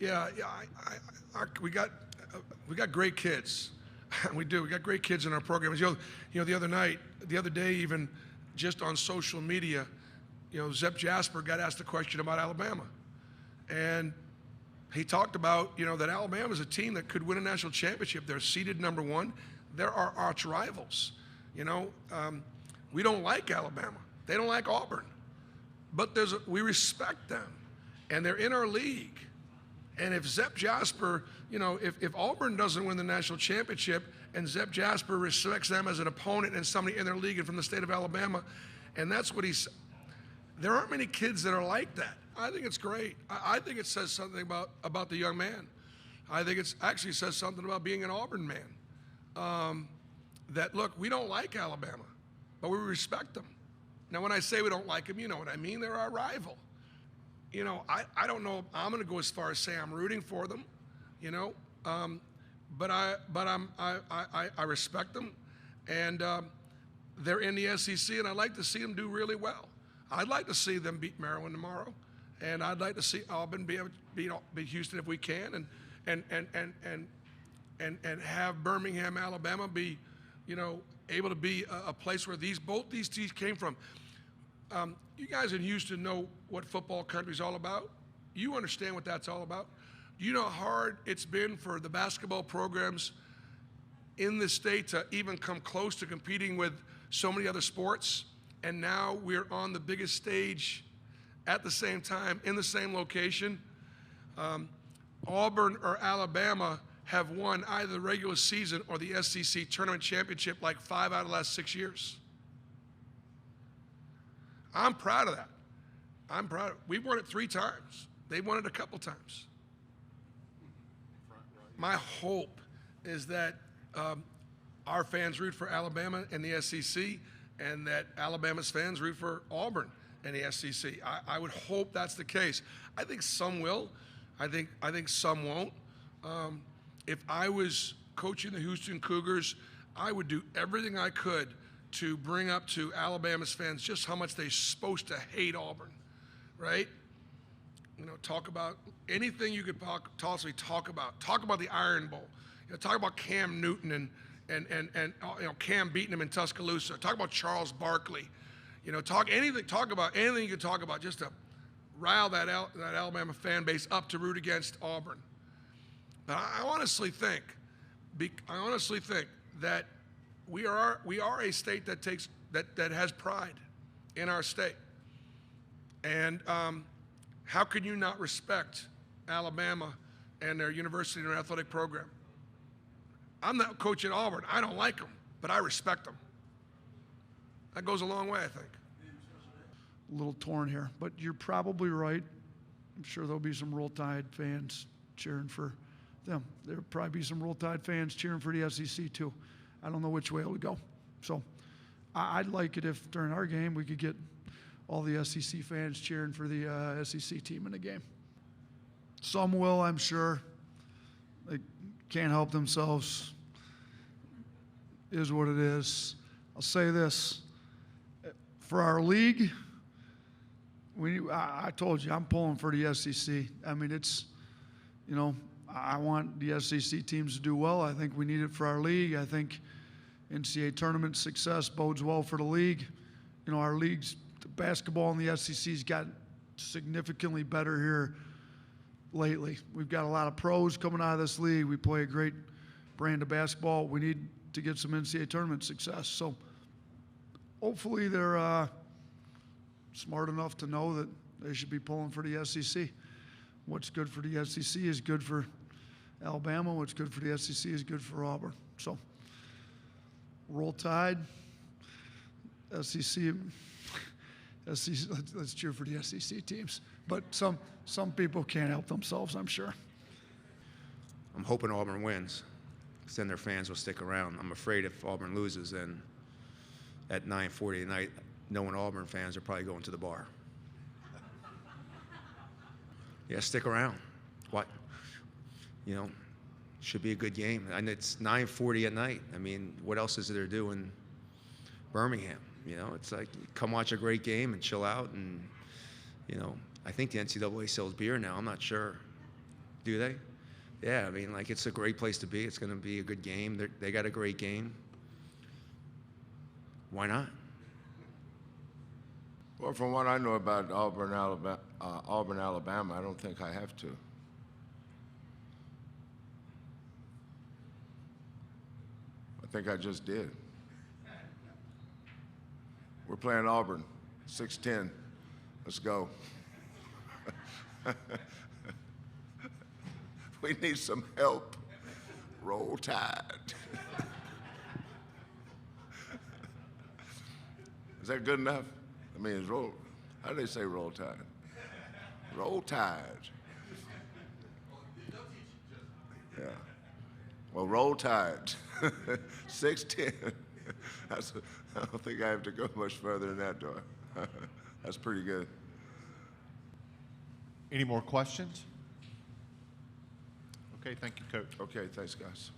We got great kids. We do. We got great kids in our programs. The other day, even just on social media, Zep Jasper got asked a question about Alabama, and he talked about that Alabama is a team that could win a national championship. They're seeded number one. They're our arch rivals. We don't like Alabama. They don't like Auburn, but we respect them, and they're in our league. And if Zep Jasper, if Auburn doesn't win the national championship and Zep Jasper respects them as an opponent and somebody in their league and from the state of Alabama, and that's what there aren't many kids that are like that. I think it's great. I think it says something about the young man. I think it actually says something about being an Auburn man. That, look, we don't like Alabama, but we respect them. Now, when I say we don't like them, you know what I mean. They're our rival. I don't know if I'm going to go as far as say I'm rooting for them, but I respect them, and they're in the SEC, and I'd like to see them do really well. I'd like to see them beat Maryland tomorrow, and I'd like to see Auburn beat Houston if we can, and have Birmingham, Alabama be, able to be a place where both these teams came from. You guys in Houston know what football country's all about. You understand what that's all about. You know how hard it's been for the basketball programs in the state to even come close to competing with so many other sports. And now we're on the biggest stage at the same time, in the same location. Auburn or Alabama have won either the regular season or the SEC tournament championship like 5 out of the last 6 years. I'm proud of that. I'm proud of it. We've won it 3 times. They've won it a couple times. My hope is that our fans root for Alabama and the SEC, and that Alabama's fans root for Auburn and the SEC. I would hope that's the case. I think some will. I think some won't. If I was coaching the Houston Cougars, I would do everything I could to bring up to Alabama's fans just how much they're supposed to hate Auburn, right? Talk about anything you could possibly talk about. Talk about the Iron Bowl. Talk about Cam Newton and Cam beating him in Tuscaloosa. Talk about Charles Barkley. Talk about anything you can talk about just to rile that Alabama fan base up to root against Auburn. But I honestly think that we are a state that has pride in our state, and how can you not respect Alabama and their university and their athletic program? I'm not coaching Auburn. I don't like them, but I respect them. That goes a long way, I think. A little torn here, but you're probably right. I'm sure there'll be some Roll Tide fans cheering for them. There'll probably be some Roll Tide fans cheering for the SEC too. I don't know which way it would go. So I'd like it if during our game we could get all the SEC fans cheering for the SEC team in the game. Some will, I'm sure. They can't help themselves. Is what it is. I'll say this. For our league, I told you, I'm pulling for the SEC. I mean, I want the SEC teams to do well. I think we need it for our league. I think NCAA tournament success bodes well for the league. Our leagues, the basketball in the SEC's gotten significantly better here lately. We've got a lot of pros coming out of this league. We play a great brand of basketball. We need to get some NCAA tournament success. So hopefully they're smart enough to know that they should be pulling for the SEC. What's good for the SEC is good for Alabama. What's good for the SEC is good for Auburn. So Roll Tide, SEC, let's cheer for the SEC teams. But some people can't help themselves, I'm sure. I'm hoping Auburn wins, because then their fans will stick around. I'm afraid if Auburn loses, then at 9:40 at night, knowing Auburn fans are probably going to the bar. Yeah, stick around. What? Should be a good game. And it's 9:40 at night. I mean, what else is there to do in Birmingham? It's like, come watch a great game and chill out. And, I think the NCAA sells beer now. I'm not sure. Do they? Yeah, I mean, like, it's a great place to be. It's going to be a good game. They got a great game. Why not? Well, from what I know about Auburn, Alabama, I don't think I have to. I think I just did. We're playing Auburn, 6-10. Let's go. We need some help. Roll Tide. Is that good enough? I mean, it's roll. How do they say Roll Tide? Roll Tide. Yeah. Well, Roll Tide. 6-10. I don't think I have to go much further than that, do I? That's pretty good. Any more questions? Okay, thank you, Coach. Okay, thanks, guys.